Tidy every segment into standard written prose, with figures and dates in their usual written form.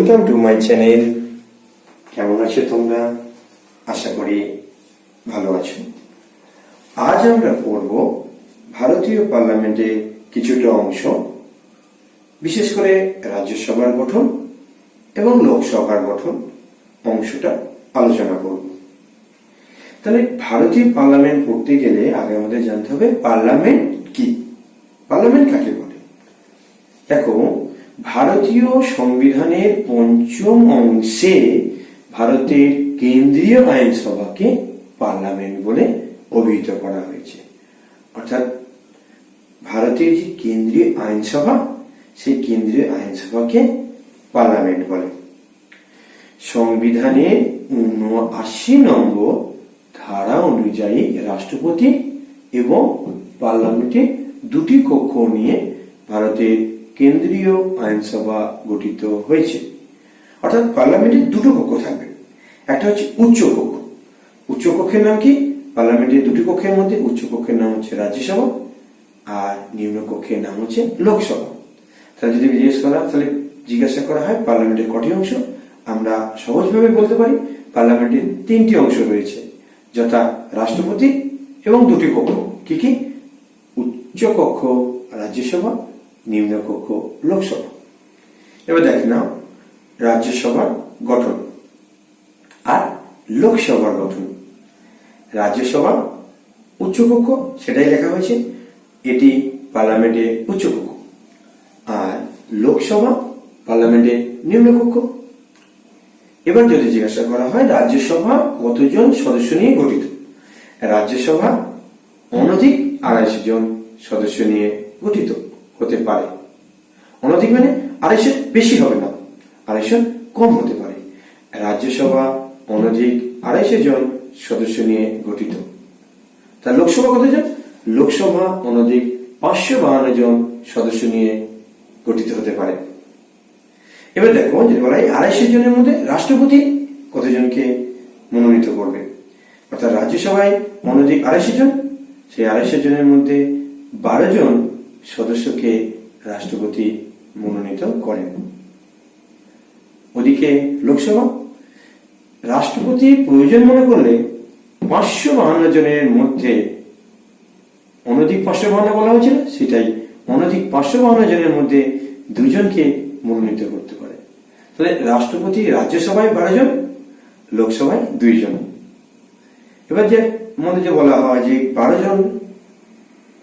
Welcome to my channel. কেমন আছো তোমরা? আশা করি ভালো আছো। আজ আমরা পড়ব ভারতীয় পার্লামেন্টের কিছুটা অংশ, বিশেষ করে রাজ্যসভার গঠন এবং লোকসভার গঠন অংশটা আলোচনা করব। তাহলে ভারতীয় পার্লামেন্ট পড়তে গেলে আগে আমাদের জানতে হবে পার্লামেন্ট কি, পার্লামেন্ট কাকে বলে। দেখো, ভারতীয় সংবিধানের পঞ্চম অংশে ভারতের কেন্দ্রীয় আইনসভাকে পার্লামেন্ট বলে অভিহিত করা হয়েছে। অর্থাৎ ভারতের যে কেন্দ্রীয় আইনসভা, সেই কেন্দ্রীয় আইনসভাকে পার্লামেন্ট বলে। সংবিধানের ৭৯ নম্বর ধারা অনুযায়ী রাষ্ট্রপতি এবং পার্লামেন্টে দুটি কক্ষ নিয়ে ভারতের কেন্দ্রীয় আইনসভা গঠিত হয়েছে। অর্থাৎ পার্লামেন্টে দুটো কক্ষ থাকবে, একটা হচ্ছে উচ্চ কক্ষ। উচ্চ কক্ষের নাম কি? পার্লামেন্টের দুটি কক্ষের মধ্যে উচ্চ কক্ষের নাম হচ্ছে রাজ্যসভা আর নিম্ন কক্ষের নাম হচ্ছে লোকসভা। তাহলে যদি জিজ্ঞাসা করা হয় পার্লামেন্টের কটি অংশ, আমরা সহজভাবে বলতে পারি পার্লামেন্টের 3টি অংশ রয়েছে, যথা রাষ্ট্রপতি এবং দুটি কক্ষ। কি কি? উচ্চ কক্ষ রাজ্যসভা, নিম্ন কক্ষ লোকসভা। এবার দেখে নাও রাজ্যসভার গঠন আর লোকসভার গঠন। রাজ্যসভা উচ্চ কক্ষ, সেটাই লেখা হয়েছে, এটি পার্লামেন্টের উচ্চ কক্ষ। আর লোকসভা পার্লামেন্টের নিম্ন কক্ষ। এবার যদি জিজ্ঞাসা করা হয় রাজ্যসভা কতজন সদস্য নিয়ে গঠিত, রাজ্যসভা অনধিক ২৫০ জন সদস্য নিয়ে গঠিত হতে পারে। অনধিক মানে ২৫০ বেশি হবে না, ২৫০ কম হতে পারে। রাজ্যসভা অনধিক ২৫০ জন সদস্য নিয়ে গঠিত। তার লোকসভা কতজন? লোকসভা অনধিক ৫৫২ জন সদস্য নিয়ে গঠিত হতে পারে। এবার দেখো, যদি বলা হয় ২৫০ জনের মধ্যে রাষ্ট্রপতি কতজনকে মনোনীত করবে, অর্থাৎ রাজ্যসভায় অনধিক ২৫০ জন, সেই ২৫০ জনের মধ্যে ১২ জন সদস্যকে রাষ্ট্রপতি মনোনীত করেন। ওদিকে লোকসভা রাষ্ট্রপতি প্রয়োজন মনে করলে ৫৫২ জনের মধ্যে, অনধিক ৫৫২ বলা হয়েছিল, সেটাই অনধিক ৫৫২ জনের মধ্যে ২ জনকে মনোনীত করতে পারে। তাহলে রাষ্ট্রপতি রাজ্যসভায় ১২ জন, লোকসভায় ২ জন। এবার যে মধ্যে বলা হয় যে ১২ জন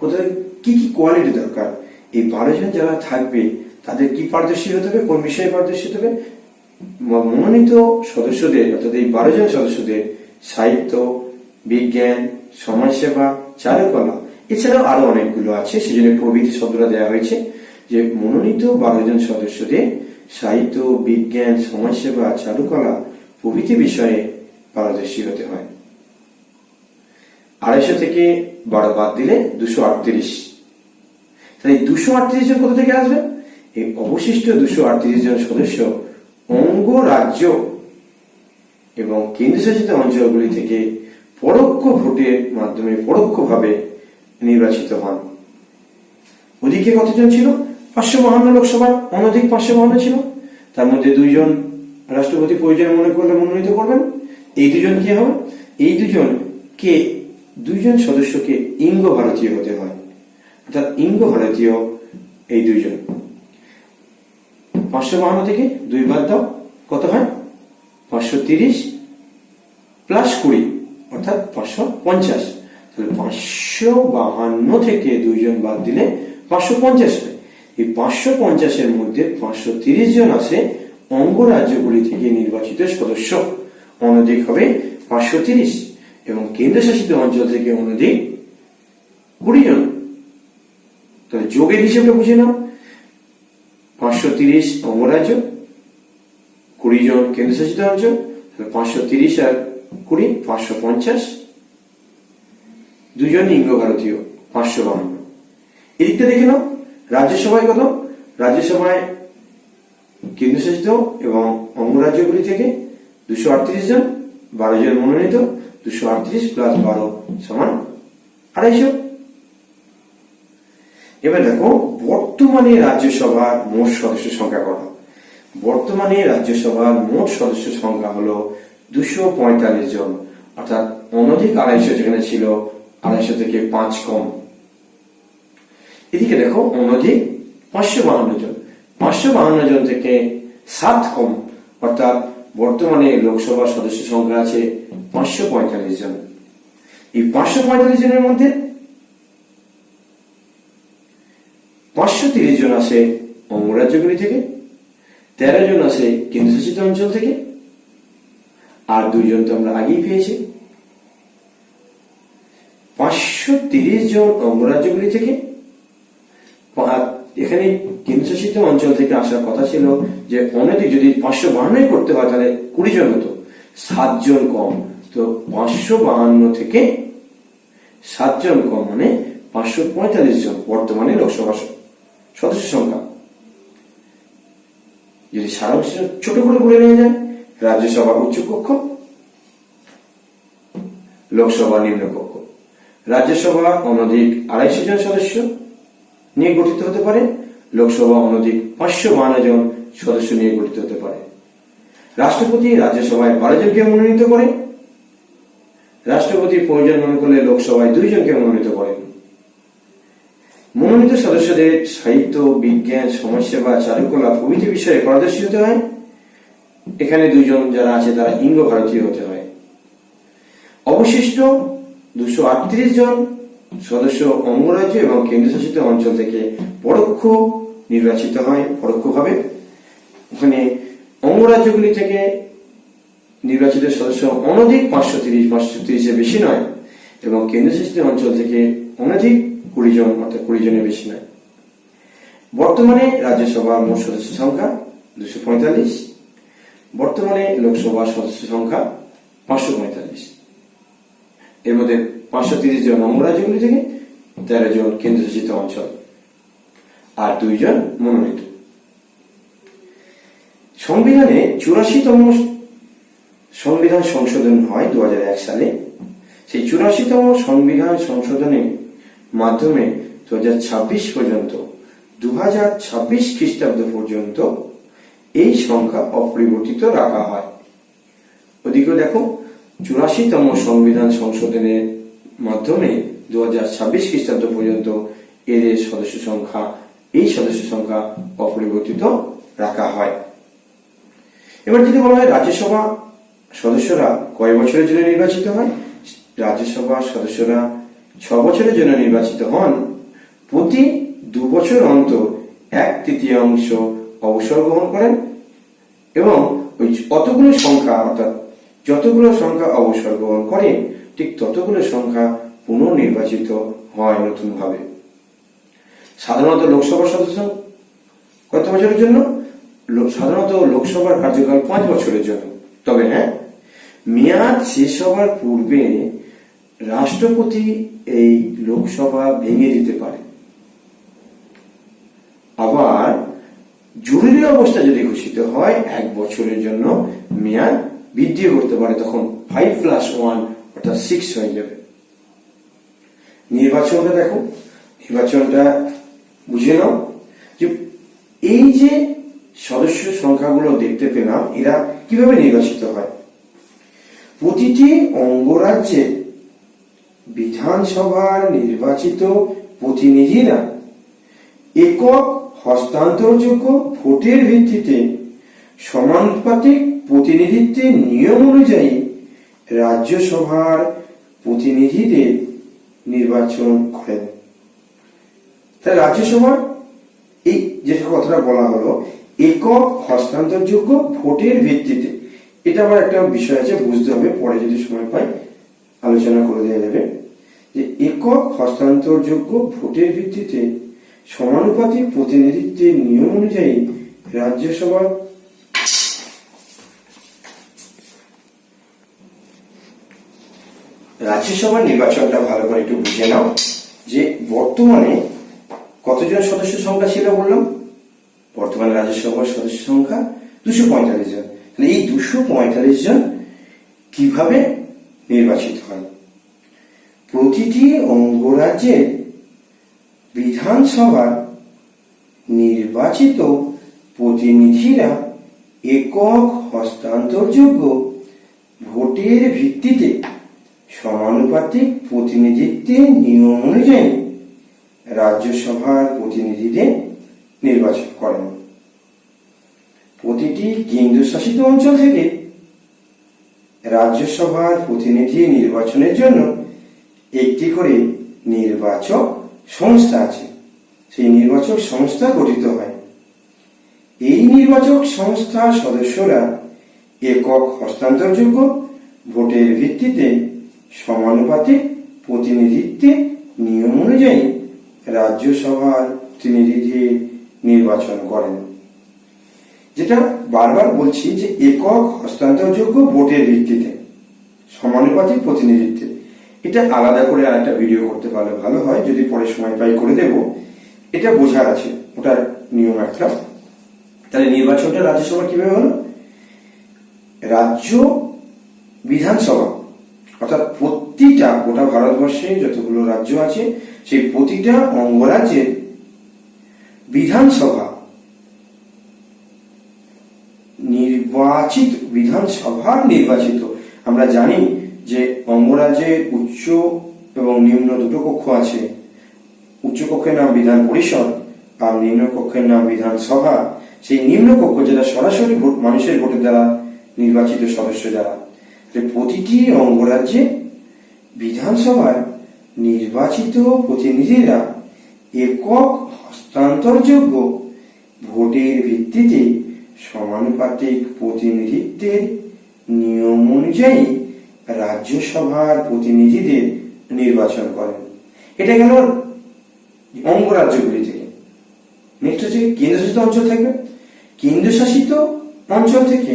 কোথায় কি কি কোয়ালিটি দরকার, এই ১২ জন যারা থাকবে তাদের কি পারদর্শী হতে হবে, কোন বিষয়ে পারদর্শী হতে হবে? মনোনীত সদস্যদের, অর্থাৎ এই ১২ জন সদস্যদের সাহিত্য, বিজ্ঞান, সমাজসেবা, চারুকলা, এছাড়াও আরো অনেকগুলো আছে, সেজন্য প্রভৃতি শব্দটা দেওয়া হয়েছে যে মনোনীত ১২ জন সদস্যদের সাহিত্য, বিজ্ঞান, সমাজসেবা, চারুকলা প্রভৃতি বিষয়ে পারদর্শী হতে হয়। ২৫০ থেকে ১২ বাদ দিলে ২৩৮। তাহলে ২৩৮ জন কোথা থেকে আসবে? এই অবশিষ্ট ২৩৮ জন সদস্য অঙ্গ রাজ্য এবং কেন্দ্রশাসিত অঞ্চলগুলি থেকে পরোক্ষ ভোটের মাধ্যমে পরোক্ষভাবে নির্বাচিত হন। ওদিকে কতজন ছিল? ৫৫২ লোকসভার অনধিক ৫৫২ ছিল, তার মধ্যে ২ জন রাষ্ট্রপতি প্রয়োজন মনে করলে মনোনীত করবেন। এই ২ জন কি হবে? এই ২ জন সদস্যকে ইঙ্গ ভারতীয় হতে হয়, অর্থাৎ ইঙ্গ ভারতীয় এই ২ জন। ৫৫২ থেকে ২ বাদ দাও, কত হয়? ৫৩০ প্লাস ২০, অর্থাৎ ৫৫০। তাহলে ৫৫২ থেকে ২ জন বাদ দিলে ৫৫০ হয়। এই ৫৫০-এর মধ্যে ৫৩০ জন আসে অঙ্গরাজ্যগুলি থেকে নির্বাচিত সদস্য, অনধিক হবে ৫৩০, এবং কেন্দ্রশাসিত অঞ্চল থেকে অনধিক ২০ জন। তাহলে যোগের হিসেবে বুঝে নাও, ৫৩০ অঙ্গরাজ্য, ২০ জন কেন্দ্রশাসিত অঞ্চল, ৫৩০ আর ২০ ৫৫০, ২ জন ইঙ্গ ভারতীয় ৫৫২। এদিকটা দেখে নাও রাজ্যসভায় কত? রাজ্যসভায় কেন্দ্রশাসিত এবং অঙ্গরাজ্যগুলি থেকে ২৩৮ জন, ১২ জন মনোনীত, ২৩৮ প্লাস ১২ সমান ২৫০। এবার দেখো বর্তমানে রাজ্যসভার মোট সদস্য সংখ্যা কত? বর্তমানে রাজ্যসভার মোট সদস্য সংখ্যা হলো 245 জন, অর্থাৎ অনধিক 250, যেখানে ছিল 250 থেকে 5 কম। এদিকে দেখো অনধিক 552 জন, 552 জন থেকে 7 কম, অর্থাৎ বর্তমানে লোকসভার সদস্য সংখ্যা আছে 545 জন। এই 545 জনের মধ্যে 530 জন আসে অঙ্গরাজ্যগুলি থেকে, 13 জন আসে কেন্দ্রশাসিত অঞ্চল থেকে, আর 2 জন তো আমরা আগেই পেয়েছি। 530 জন অঙ্গরাজ্যগুলি থেকে, এখানে কেন্দ্রশাসিত অঞ্চল থেকে আসার কথা ছিল যে অনধিক, যদি 552 করতে হয় তাহলে 20 জন হতো, 7 জন কম। তো 552 থেকে 7 জন কম মানে 545 জন বর্তমানে লোকসভা সদস্য সংখ্যা। যদি সারাংশ ছোট করে বলে নেওয়া যায়, রাজ্যসভা উচ্চকক্ষ, লোকসভা নিম্নকক্ষ। রাজ্যসভা অনধিক 250 জন সদস্য নিয়ে গঠিত হতে পারে, লোকসভা অনধিক 552 জন সদস্য নিয়ে গঠিত হতে পারে। রাষ্ট্রপতি রাজ্যসভায় 12 জনকে মনোনীত করে, রাষ্ট্রপতি প্রয়োজন মনে করলে লোকসভায় 2 জনকে মনোনীত করেন। মনোনীত সদস্যদের সাহিত্য, বিজ্ঞান, সমাজসেবা, চারুকলা প্রভৃতি বিষয়ে পারদর্শী হতে হয়। এখানে 2 জন যারা আছে তারা ইঙ্গ ভারতীয় হতে হয়। অবশিষ্ট 238 জন সদস্য অঙ্গরাজ্য এবং কেন্দ্রশাসিত অঞ্চল থেকে পরোক্ষ নির্বাচিত হয়, পরোক্ষভাবে। ওখানে অঙ্গরাজ্যগুলি থেকে নির্বাচিত সদস্য অনধিক 530 বেশি নয়, এবং কেন্দ্রশাসিত অঞ্চল থেকে অনধিক 20 জন, অর্থাৎ 20 জনের বেশি নয়। বর্তমানে রাজ্যসভার মোট সদস্য সংখ্যা 245, বর্তমানে লোকসভার সদস্য সংখ্যা 545। এর মধ্যে 530 জন অঙ্গরাজ্যগুলি থেকে, 13 জন কেন্দ্রশাসিত অঞ্চল, আর 2 জন মনোনীত। সংবিধানে 84তম সংবিধান সংশোধন হয় 2001 সালে। সেই 84তম সংবিধান সংশোধনের মাধ্যমে 2026 পর্যন্ত, 2026 খ্রিস্টাব্দ পর্যন্ত এই সংখ্যা অপরিবর্তিত রাখা হয়। ওদিকেও দেখো 84তম সংবিধান সংশোধনের মাধ্যমে 2026 খ্রিস্টাব্দ পর্যন্ত এদের সদস্য সংখ্যা, এই সদস্য সংখ্যা অপরিবর্তিত রাখা হয়। এবার যদি বলা হয় রাজ্যসভা সদস্যরা কয় বছরের জন্য নির্বাচিত হয়, রাজ্যসভা সদস্যরা 6 বছরের জন্য নির্বাচিত হন। প্রতি 2 বছর অন্তর 1/3 অবসর গ্রহণ করেন, এবং ওই অতগুলো সংখ্যা, অর্থাৎ যতগুলো সংখ্যা অবসর গ্রহণ করে ঠিক ততগুলো সংখ্যা পুনর্নির্বাচিত হয় নতুন ভাবে। সাধারণত লোকসভার সদস্য কত বছরের জন্য? সাধারণত লোকসভার কার্যকাল 5 বছরের জন্য। তবে হ্যাঁ, মেয়াদ শেষ হওয়ার পূর্বে রাষ্ট্রপতি এই লোকসভা ভেঙে দিতে পারে। আবার জরুরি অবস্থা যদি ঘোষিত হয় 1 বছরের জন্য মেয়াদ বৃদ্ধি করতে পারে, তখন 5+1 অর্থাৎ 6 হয়ে যাবে। নির্বাচনটা দেখো, নির্বাচনটা বুঝে নাও যে এই যে সদস্য সংখ্যাগুলো দেখতে পেলাম, এরা কিভাবে নির্বাচিত হয়। প্রতিটি অঙ্গরাজ্যে বিধানসভার নির্বাচিত প্রতিনিধিরা একক হস্তান্তরযোগ্য ভোটের ভিত্তিতে সমানুপাতিক প্রতিনিধিত্বের নিয়ম অনুযায়ী রাজ্যসভার প্রতিনিধিদের নির্বাচন করেন। তাই রাজ্যসভার এই যে কথাটা বলা হলো একক হস্তান্তরযোগ্য ভোটের ভিত্তিতে, এটা আবার একটা বিষয় আছে, বুঝতে হবে, পরে যদি সময় পাই আলোচনা করে দেওয়া যাবে। যে একক হস্তান্তরযোগ্য ভোটের ভিত্তিতে সমানুপাতিক প্রতিনিধিত্বের নিয়ম অনুযায়ী রাজ্যসভার নির্বাচনটা ভালো করে একটু বুঝে নাও। যে বর্তমানে কতজন সদস্য সংখ্যা ছিল বললাম, বর্তমানে রাজ্যসভার সদস্য সংখ্যা 245 জন। এই 245 জন কিভাবে নির্বাচিত হয়? প্রতিটি অঙ্গরাজ্যের বিধানসভার নির্বাচিত প্রতিনিধিরা একক হস্তান্তরযোগ্য ভোটের ভিত্তিতে সমানুপাতিক প্রতিনিধিত্বের নিয়ম অনুযায়ী রাজ্যসভার প্রতিনিধিদের নির্বাচন করেন। প্রতিটি কেন্দ্রশাসিত অঞ্চল থেকে রাজ্যসভার প্রতিনিধি নির্বাচনের জন্য একটি করে নির্বাচক সংস্থা আছে। সেই নির্বাচক সংস্থা গঠিত হয়। এই নির্বাচক সংস্থার সদস্যরা একক হস্তান্তরযোগ্য ভোটের ভিত্তিতে সমানুপাতিক প্রতিনিধিত্বের নিয়ম অনুযায়ী রাজ্যসভার প্রতিনিধিদের নির্বাচন করেন। যেটা বারবার বলছি যে একক হস্তান্তরযোগ্য ভোটের ভিত্তিতে সমানুপাতিক প্রতিনিধিত্বে, এটা আলাদা করে আরেকটা ভিডিও করতে পারলে ভালো হয়, যদি পরে সময় পাই করে দেব। এটা বোঝার আছে, ওটার নিয়ম একটা। তাহলে নির্বাচনটা রাজ্যসভা কিভাবে হলো? রাজ্য বিধানসভা অর্থাৎ প্রতিটা গোটা ভারতবর্ষে যতগুলো রাজ্য আছে সেই প্রতিটা অঙ্গরাজ্যের বিধানসভা নির্বাচিত। আমরা জানি যে অঙ্গরাজ্যের উচ্চ এবং নিম্ন দুটো কক্ষ আছে। উচ্চ কক্ষের নাম বিধান পরিষদ আর নিম্ন কক্ষের নাম বিধানসভা। সেই নিম্ন কক্ষ যেটা সরাসরি মানুষের ভোটের দ্বারা নির্বাচিত সদস্য যারা, প্রতিটি অঙ্গরাজ্যে বিধানসভার নির্বাচিত প্রতিনিধিরা একক হস্তান্তরযোগ্য ভোটের ভিত্তিতে সমানুপাতিক প্রতিনিধিত্বের নিয়ম অনুযায়ী রাজ্যসভার প্রতিনিধিদের নির্বাচন করেন। এটা গেল অঙ্গরাজ্যগুলি থেকে। নেক্সট হচ্ছে কেন্দ্রশাসিত অঞ্চল থাকবে। কেন্দ্রশাসিত অঞ্চল থেকে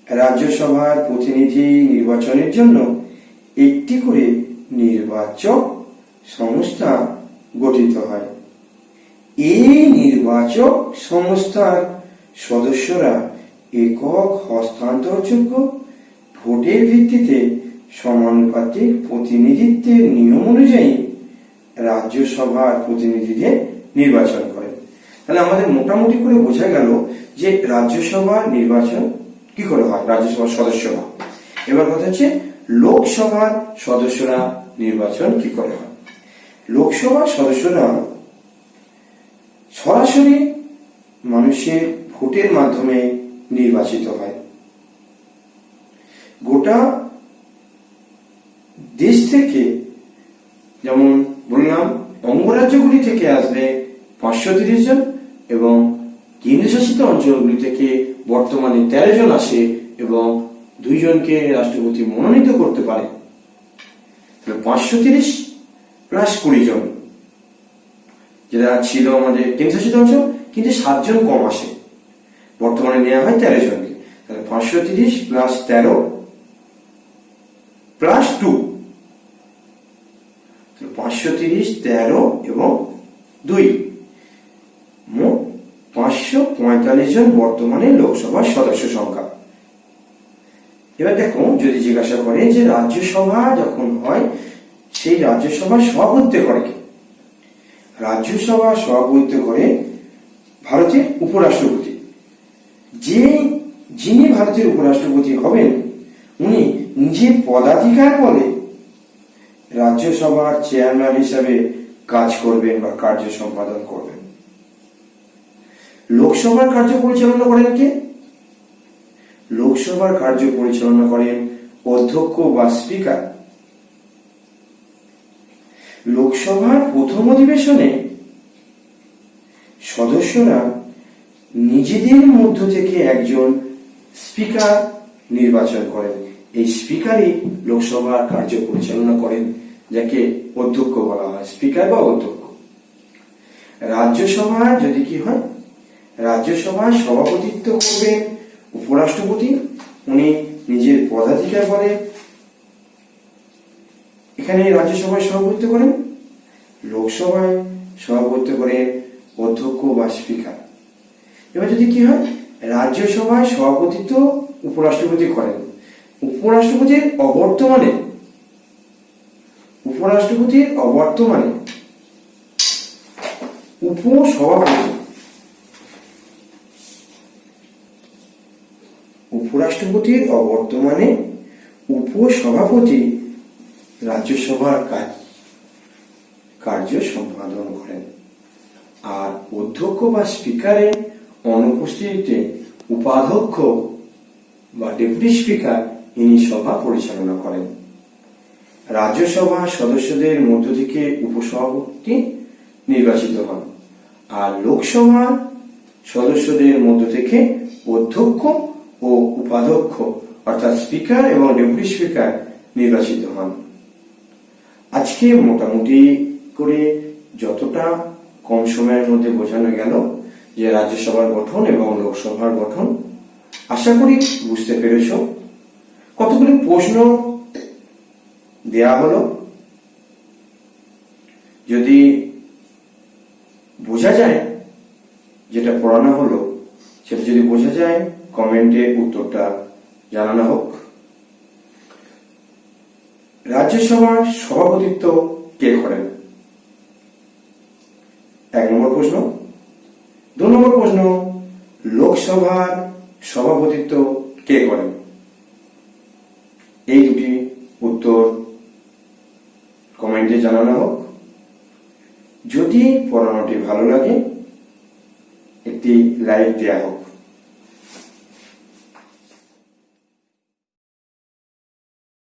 রাজ্যসভার প্রতিনিধি নির্বাচনের জন্য একটি করে নির্বাচক সংস্থা গঠিত হয়। এই নির্বাচক সংস্থার সদস্যরা একক হস্তান্তরযোগ্য ভোটের ভিত্তিতে সমানুপাতিক প্রতিনিধিত্বের নিয়ম অনুযায়ী রাজ্যসভার প্রতিনিধিদের নির্বাচন করেন। তাহলে আমাদের মোটামুটি করে বোঝা গেল যে রাজ্যসভার নির্বাচন কি করে হয়, রাজ্যসভার সদস্যরা। এবার কথা হচ্ছে লোকসভার সদস্যরা নির্বাচন কি করে হয়। লোকসভার সদস্যরা সরাসরি মানুষের ভোটের মাধ্যমে নির্বাচিত হয়। গোটা দেশ থেকে, যেমন বললাম অঙ্গরাজ্যগুলি থেকে আসবে 530 জন এবং কেন্দ্রশাসিত অঞ্চলগুলি থেকে বর্তমানে 13 জন আসে এবং 2 জনকে রাষ্ট্রপতি মনোনীত করতে পারে। 530 প্লাস 20 জন যেটা ছিল আমাদের কেন্দ্রশাসিত অঞ্চল, কিন্তু 7 জন কম আসে, বর্তমানে নেওয়া হয় 13 জনকে। তাহলে 530 প্লাস 13 প্লাস 2, 530, 13 এবং 2, মোট 545 জন বর্তমানে লোকসভার সদস্য সংখ্যা। এবার দেখো, যদি জিজ্ঞাসা করে যে রাজ্যসভা যখন হয় সেই রাজ্যসভার সভাপতিত্ব করে কে? রাজ্যসভা সভাপতিত্ব করে ভারতের উপরাষ্ট্রপতি। যিনি ভারতের উপরাষ্ট্রপতি হবেন উনি নিজের পদাধিকার বলে রাজ্যসভার চেয়ারম্যান হিসাবে কাজ করবেন বা কার্য সম্পাদন করবেন। লোকসভার কার্য পরিচালনা করেন কে? লোকসভার কার্য পরিচালনা করেন অধ্যক্ষ বা স্পিকার। লোকসভার প্রথম অধিবেশনে সদস্যরা নিজেদের মধ্য থেকে একজন স্পিকার নির্বাচন করেন। এই স্পিকারই লোকসভার কার্য পরিচালনা করেন, যাকে অধ্যক্ষ বলা হয়, স্পিকার বা অধ্যক্ষ। রাজ্যসভার যদি কি হয়, রাজ্যসভার সভাপতিত্ব করবেন উপরাষ্ট্রপতি, উনি নিজের পদাধিকার বলে এখানে রাজ্যসভায় সভাপতিত্ব করেন। লোকসভায় সভাপতিত্ব করেন অধ্যক্ষ বা স্পিকার। এবার যদি কি হয়, রাজ্যসভায় সভাপতিত্ব উপরাষ্ট্রপতি করেন, উপরাষ্ট্রপতির অবর্তমানে উপসভাপতি উপরাষ্ট্রপতির অবর্তমানে উপসভাপতি রাজ্যসভার কার্য সম্পাদন করেন। আর অধ্যক্ষ বা স্পিকারের অনুপস্থিতিতে উপাধ্যক্ষ বা ডেপুটি স্পিকার ইনি সভা পরিচালনা করেন। রাজ্যসভা সদস্যদের মধ্য থেকে উপসভাপতি নির্বাচিত হন, আর লোকসভা সদস্যদের মধ্য থেকে অধ্যক্ষ ও উপাধ্যক্ষ অর্থাৎ স্পিকার এবং ডেপুটি স্পিকার নির্বাচিত হন। আজকে মোটামুটি করে যতটা কম সময়ের মধ্যে বোঝানো গেল যে রাজ্যসভার গঠন এবং লোকসভার গঠন, আশা করি বুঝতে পেরেছ। কতগুলি প্রশ্ন দেয়া হলো, যদি বোঝা যায় যেটা পড়ানো হলো সেটা যদি বোঝা যায় কমেন্টে উত্তরটা জানানো হোক। রাজ্যসভার সভাপতিত্ব কে করেন? 1 নম্বর প্রশ্ন। 2 নম্বর প্রশ্ন, লোকসভার সভাপতিত্ব কে করেন? এই দুটি উত্তর কমেন্টে জানানো হোক। যদি পড়ানোটি ভালো লাগে একটি লাইক দেয়া হোক।